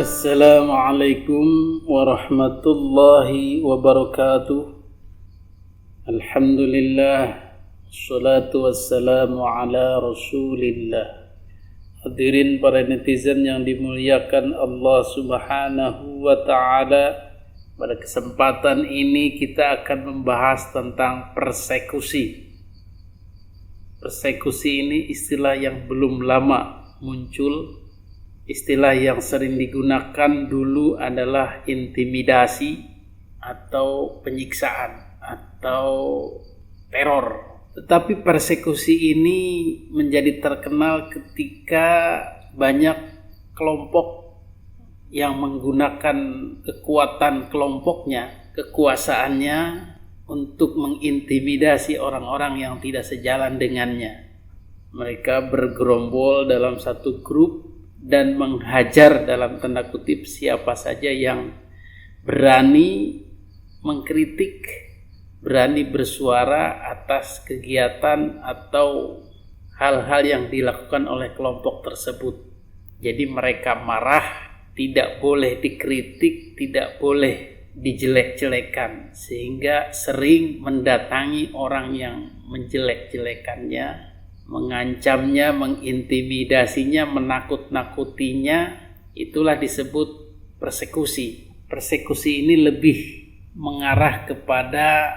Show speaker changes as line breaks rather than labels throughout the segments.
Assalamualaikum warahmatullahi wabarakatuh. Alhamdulillah, wassalatu wassalamu ala rasulillah. Hadirin para netizen yang dimuliakan Allah subhanahu wa ta'ala, pada kesempatan ini kita akan membahas tentang persekusi. Persekusi ini istilah yang belum lama muncul. Istilah yang sering digunakan dulu adalah intimidasi atau penyiksaan atau teror. Tetapi persekusi ini menjadi terkenal ketika banyak kelompok yang menggunakan kekuatan kelompoknya, kekuasaannya untuk mengintimidasi orang-orang yang tidak sejalan dengannya. Mereka bergerombol dalam satu grup dan menghajar dalam tanda kutip siapa saja yang berani mengkritik, berani bersuara atas kegiatan atau hal-hal yang dilakukan oleh kelompok tersebut. Jadi mereka marah, tidak boleh dikritik, tidak boleh dijelek-jelekan, sehingga sering mendatangi orang yang menjelek-jelekannya, mengancamnya, mengintimidasinya, menakut-nakutinya. Itulah disebut persekusi. Persekusi ini lebih mengarah kepada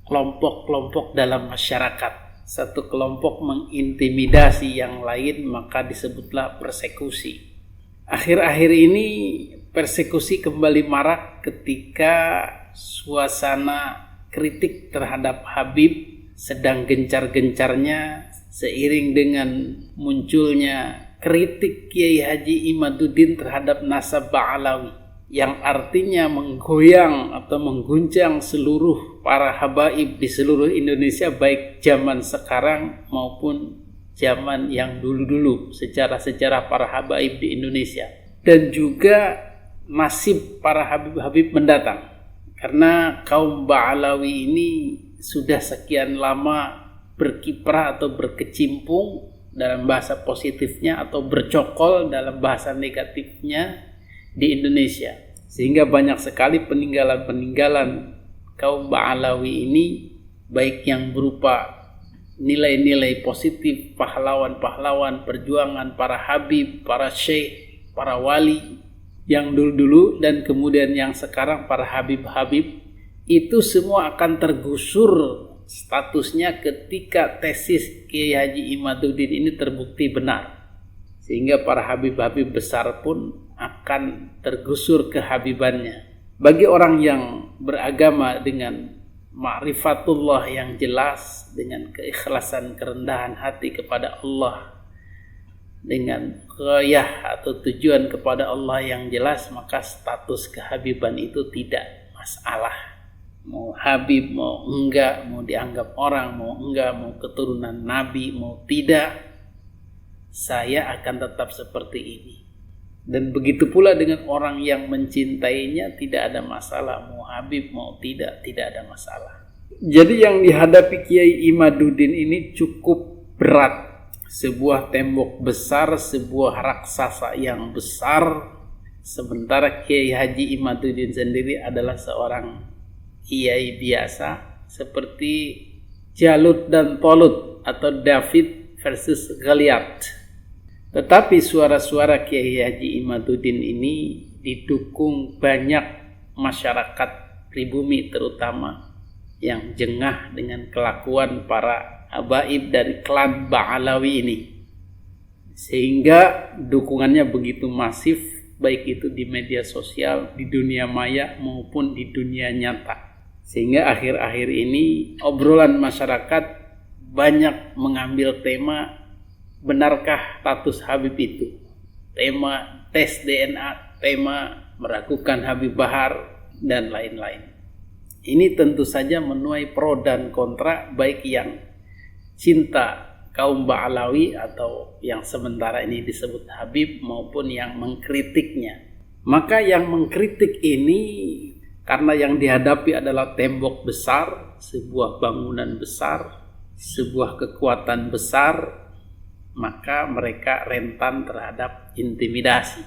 kelompok-kelompok dalam masyarakat. Satu kelompok mengintimidasi yang lain, maka disebutlah persekusi. Akhir-akhir ini persekusi kembali marak ketika suasana kritik terhadap Habib sedang gencar-gencarnya seiring dengan munculnya kritik Kiai Haji Imaduddin terhadap nasab Ba'alawi, yang artinya menggoyang atau mengguncang seluruh para habaib di seluruh Indonesia, baik zaman sekarang maupun zaman yang dulu-dulu, sejarah-sejarah para habaib di Indonesia, dan juga nasib para habib-habib mendatang. Karena kaum Ba'alawi ini sudah sekian lama berkiprah atau berkecimpung dalam bahasa positifnya atau bercokol dalam bahasa negatifnya di Indonesia, sehingga banyak sekali peninggalan-peninggalan kaum Ba'alawi ini, baik yang berupa nilai-nilai positif, pahlawan-pahlawan perjuangan para habib, para syekh, para wali yang dulu-dulu dan kemudian yang sekarang para habib-habib, itu semua akan tergusur statusnya ketika tesis Kiai Haji Imaduddin ini terbukti benar, sehingga para habib-habib besar pun akan tergusur kehabibannya. Bagi orang yang beragama dengan ma'rifatullah yang jelas, dengan keikhlasan kerendahan hati kepada Allah, dengan ghayah atau tujuan kepada Allah yang jelas, maka status kehabiban itu tidak masalah. Mau habib, mau enggak, mau dianggap orang, mau enggak, mau keturunan nabi, mau tidak, saya akan tetap seperti ini. Dan begitu pula dengan orang yang mencintainya, tidak ada masalah. Mau habib, mau tidak ada masalah. Jadi yang dihadapi Kiai Imaduddin ini cukup berat. Sebuah tembok besar, sebuah raksasa yang besar. Sementara Kiai Haji Imaduddin sendiri adalah seorang kiai biasa, seperti Jalut dan Tolut atau David versus Goliath. Tetapi suara-suara Kiai Haji Imaduddin ini didukung banyak masyarakat pribumi, terutama yang jengah dengan kelakuan para habaib dari klan Ba'alawi ini, sehingga dukungannya begitu masif, baik itu di media sosial, di dunia maya maupun di dunia nyata. Sehingga akhir-akhir ini obrolan masyarakat banyak mengambil tema, benarkah status Habib itu? Tema tes DNA, tema meragukan Habib Bahar, dan lain-lain. Ini tentu saja menuai pro dan kontra, baik yang cinta kaum Ba'alawi atau yang sementara ini disebut Habib, maupun yang mengkritiknya. Maka yang mengkritik ini, karena yang dihadapi adalah tembok besar, sebuah bangunan besar, sebuah kekuatan besar, maka mereka rentan terhadap intimidasi.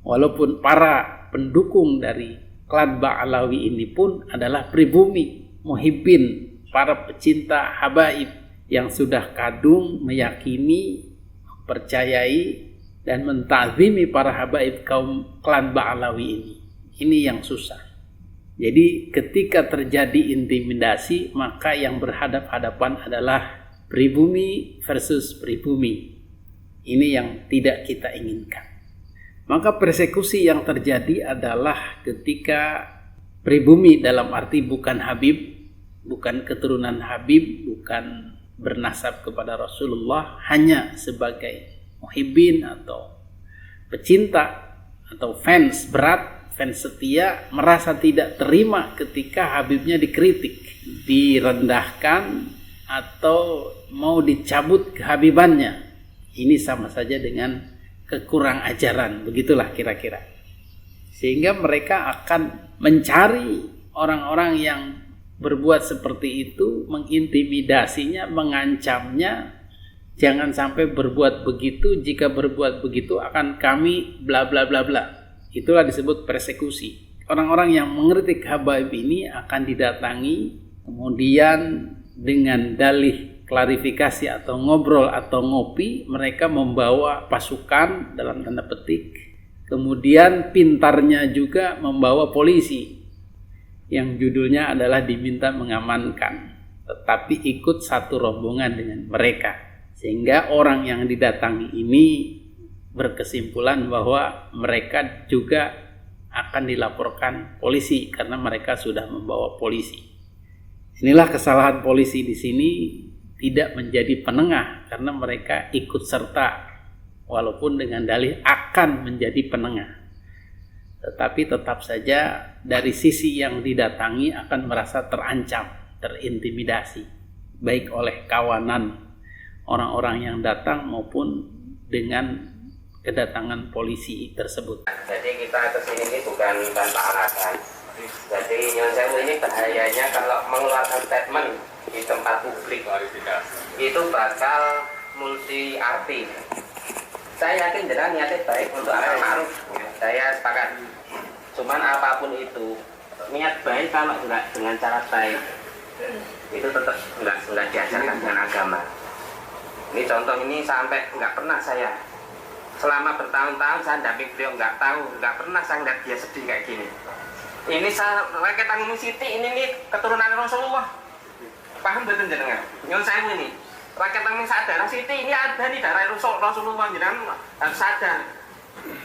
Walaupun para pendukung dari klan Ba'alawi ini pun adalah pribumi, muhibbin, para pecinta habaib yang sudah kadung meyakini, percayai, dan mentazimi para habaib kaum klan Ba'alawi ini. Ini yang susah. Jadi ketika terjadi intimidasi, maka yang berhadap-hadapan adalah pribumi versus pribumi. Ini yang tidak kita inginkan. Maka persekusi yang terjadi adalah ketika pribumi, dalam arti bukan Habib, bukan keturunan Habib, bukan bernasab kepada Rasulullah, hanya sebagai muhibbin atau pecinta atau fans berat, fans setia, merasa tidak terima ketika Habibnya dikritik, direndahkan, atau mau dicabut kehabibannya. Ini sama saja dengan kekurang ajaran, begitulah kira-kira. Sehingga mereka akan mencari orang-orang yang berbuat seperti itu, mengintimidasinya, mengancamnya, jangan sampai berbuat begitu, jika berbuat begitu akan kami bla bla bla bla. Itulah disebut persekusi. Orang-orang yang mengkritik habaib ini akan didatangi, kemudian dengan dalih klarifikasi atau ngobrol atau ngopi, mereka membawa pasukan dalam tanda petik, kemudian pintarnya juga membawa polisi yang judulnya adalah diminta mengamankan, tetapi ikut satu rombongan dengan mereka, sehingga orang yang didatangi ini berkesimpulan bahwa mereka juga akan dilaporkan polisi karena mereka sudah membawa polisi. Inilah kesalahan polisi di sini, tidak menjadi penengah karena mereka ikut serta walaupun dengan dalih akan menjadi penengah, tetapi tetap saja dari sisi yang didatangi akan merasa terancam, terintimidasi, baik oleh kawanan orang-orang yang datang maupun dengan kedatangan polisi tersebut.
Jadi kita kesini ini bukan tanpa alasan. Jadi Nyon Sewu ini bahayanya kalau mengeluarkan statement di tempat publik itu bakal multi arti. Saya yakin jenengan niatnya baik untuk amar ma'ruf, saya sepakat. Cuman apapun itu, niat baik kalau enggak dengan cara baik itu tetap enggak diajarkan dengan agama. Ini contoh ini sampai enggak pernah saya selama bertahun-tahun saya damping beliau, enggak pernah saya lihat dia sedih kayak gini. Ini saya rakyat Tanjung Siti ini nih keturunan Rasulullah. Paham betul jenengan? Nyon Sewu ini rakyat Tanjung Sadar Siti ini ada di darah Rasulullah, jenengan harus sadar.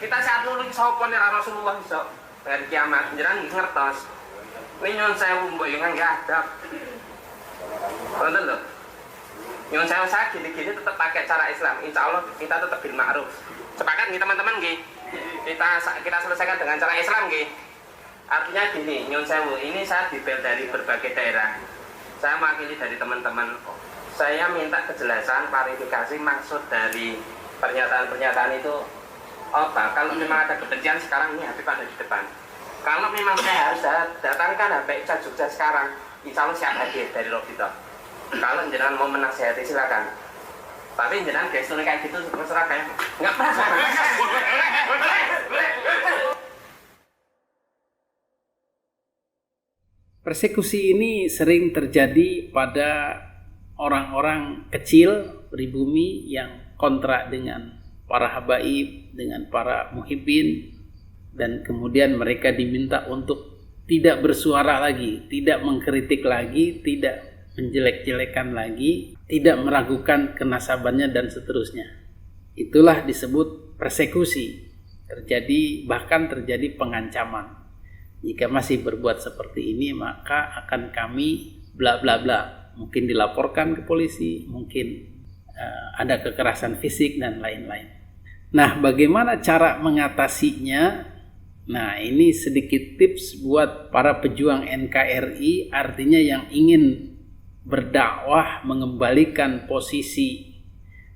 Kita saat dulu sapa nek Rasulullah iso dari kiamat jenengan ngertos. Ini Nyon Sewu mbok yo nggak adab. Betul lho. Nyon Sewu saya gini-gini tetap pakai cara Islam. Insya Allah kita tetap bil ma'ruf. Sepakat nih teman-teman nggih. Kita selesaikan dengan cara Islam nggih. Artinya gini, Nyon Sewu ini saya dibel dari berbagai daerah. Saya mewakili dari teman-teman. Saya minta kejelasan, klarifikasi maksud dari pernyataan-pernyataan itu apa. Kalau memang ada kebencian sekarang ini Habib ada di depan. Kalau memang saya harus datangkan Habib Jogja sekarang, insya Allah siap hadir dari Robito. Kalau jenengan mau menasihati silakan. Tapi jenengan gesturnya kayak gitu terserah kayak nggak pernah.
Persekusi ini sering terjadi pada orang-orang kecil pribumi yang kontra dengan para habaib, dengan para muhibbin, dan kemudian mereka diminta untuk tidak bersuara lagi, tidak mengkritik lagi, tidak menjelek-jelekan lagi, tidak meragukan kenasabannya dan seterusnya. Itulah disebut persekusi. Bahkan terjadi pengancaman. Jika masih berbuat seperti ini, maka akan kami bla bla bla. Mungkin dilaporkan ke polisi, mungkin ada kekerasan fisik dan lain-lain. Nah, bagaimana cara mengatasinya? Nah, ini sedikit tips buat para pejuang NKRI, artinya yang ingin berdakwah mengembalikan posisi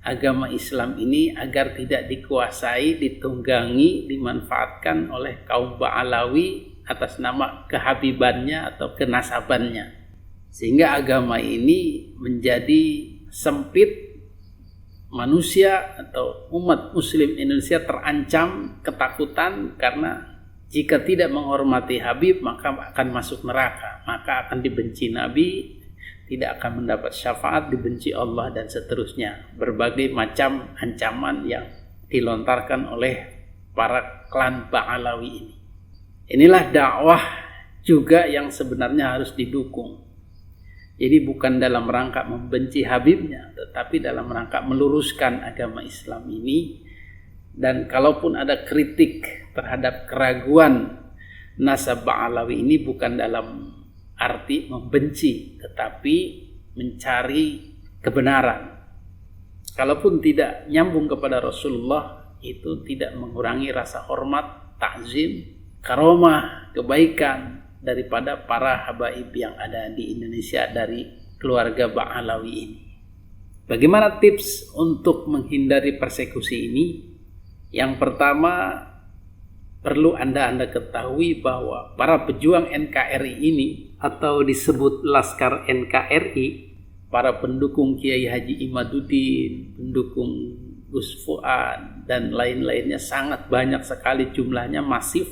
agama Islam ini agar tidak dikuasai, ditunggangi, dimanfaatkan oleh kaum Ba'alawi atas nama kehabibannya atau kenasabannya, sehingga agama ini menjadi sempit, manusia atau umat muslim Indonesia terancam ketakutan karena jika tidak menghormati Habib maka akan masuk neraka, maka akan dibenci Nabi, tidak akan mendapat syafaat, dibenci Allah dan seterusnya. Berbagai macam ancaman yang dilontarkan oleh para klan Ba'alawi ini. Inilah dakwah juga yang sebenarnya harus didukung. Jadi bukan dalam rangka membenci Habibnya, tetapi dalam rangka meluruskan agama Islam ini. Dan kalaupun ada kritik terhadap keraguan nasab Ba'alawi ini bukan dalam arti membenci, tetapi mencari kebenaran. Kalaupun tidak nyambung kepada Rasulullah, itu tidak mengurangi rasa hormat, takzim, karomah, kebaikan daripada para habaib yang ada di Indonesia dari keluarga Ba'alawi ini. Bagaimana tips untuk menghindari persekusi ini? Yang pertama, perlu Anda ketahui bahwa para pejuang NKRI ini atau disebut Laskar NKRI, para pendukung Kiai Haji Imaduddin, pendukung Gus Fuad dan lain-lainnya sangat banyak sekali, jumlahnya masif,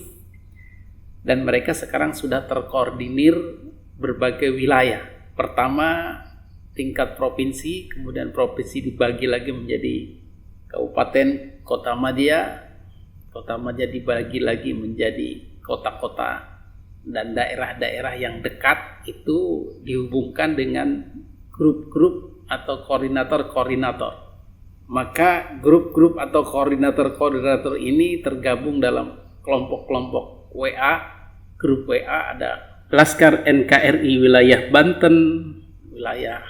dan mereka sekarang sudah terkoordinir berbagai wilayah. Pertama tingkat provinsi, kemudian provinsi dibagi lagi menjadi kabupaten, kota madya dibagi lagi menjadi kota-kota, dan daerah-daerah yang dekat itu dihubungkan dengan grup-grup atau koordinator-koordinator. Maka grup-grup atau koordinator-koordinator ini tergabung dalam kelompok-kelompok WA. Grup WA ada Laskar NKRI wilayah Banten, wilayah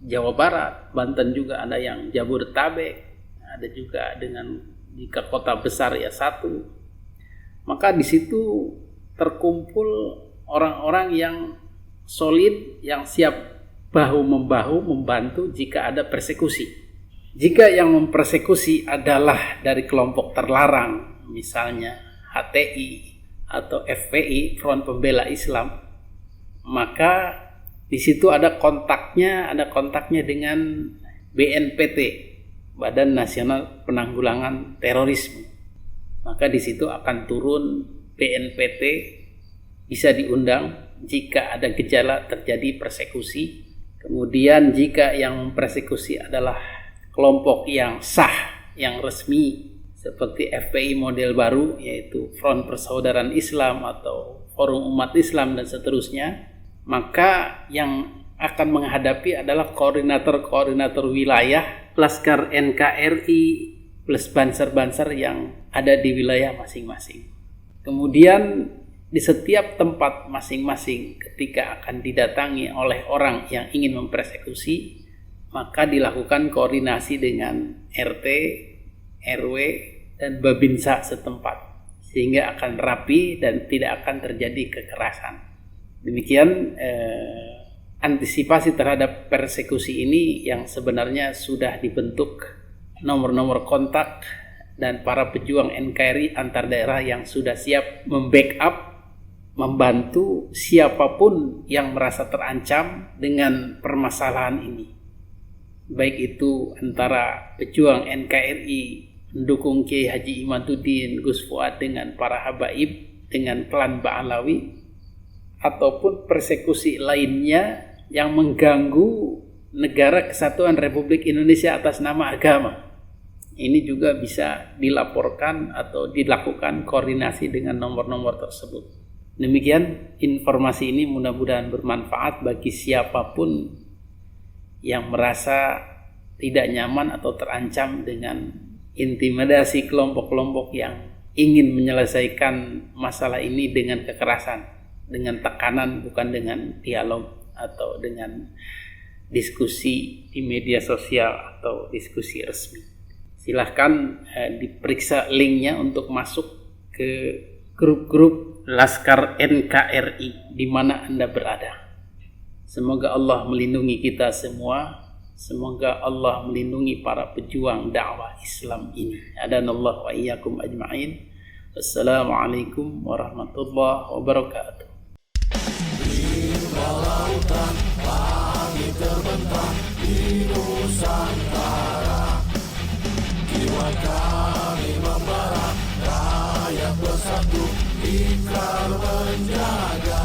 Jawa Barat, Banten juga ada yang Jabodetabek, ada juga dengan jika kota besar ya satu. Maka di situ terkumpul orang-orang yang solid, yang siap bahu-membahu membantu jika ada persekusi. Jika yang mempersekusi adalah dari kelompok terlarang, misalnya HTI atau FPI, Front Pembela Islam, maka di situ ada kontaknya dengan BNPT, Badan Nasional Penanggulangan Terorisme. Maka di situ akan turun BNPT, bisa diundang jika ada gejala terjadi persekusi. Kemudian jika yang mempersekusi adalah kelompok yang sah, yang resmi, seperti FPI model baru, yaitu Front Persaudaraan Islam atau Forum Umat Islam dan seterusnya, maka yang akan menghadapi adalah koordinator-koordinator wilayah Laskar NKRI plus banser-banser yang ada di wilayah masing-masing. Kemudian di setiap tempat masing-masing ketika akan didatangi oleh orang yang ingin mempersekusi, maka dilakukan koordinasi dengan RT, RW, dan Babinsa setempat, sehingga akan rapi dan tidak akan terjadi kekerasan. Demikian antisipasi terhadap persekusi ini yang sebenarnya sudah dibentuk nomor-nomor kontak dan para pejuang NKRI antar daerah yang sudah siap membackup, membantu siapapun yang merasa terancam dengan permasalahan ini. Baik itu antara pejuang NKRI mendukung Kiai Haji Imaduddin, Gus Fuad dengan para habaib, dengan klan Ba'alawi, ataupun persekusi lainnya yang mengganggu negara kesatuan Republik Indonesia atas nama agama. Ini juga bisa dilaporkan atau dilakukan koordinasi dengan nomor-nomor tersebut. Demikian informasi ini mudah-mudahan bermanfaat bagi siapapun yang merasa tidak nyaman atau terancam dengan intimidasi kelompok-kelompok yang ingin menyelesaikan masalah ini dengan kekerasan, dengan tekanan, bukan dengan dialog atau dengan diskusi di media sosial atau diskusi resmi. Silahkan diperiksa linknya untuk masuk ke grup-grup Laskar NKRI di mana Anda berada. Semoga Allah melindungi kita semua. Semoga Allah melindungi para pejuang dakwah Islam ini. Adanallahu wa iyyakum ajma'in. Wassalamualaikum warahmatullahi wabarakatuh. Lautan pagi terbentang di Nusantara.
Buat kami membara, rakyat bersatu, ikrar menjaga.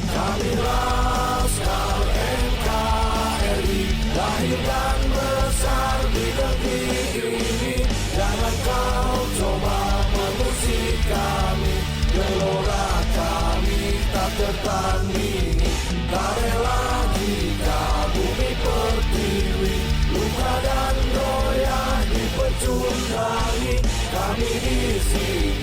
Kami Laskar NKRI, lahir dan besar di negeri ini. Jangan kau coba mengusik kami, gelora kami tak tertandingi. Tak rela jika bumi pertiwi, luka dan goyah dipecundangi. Kami di sini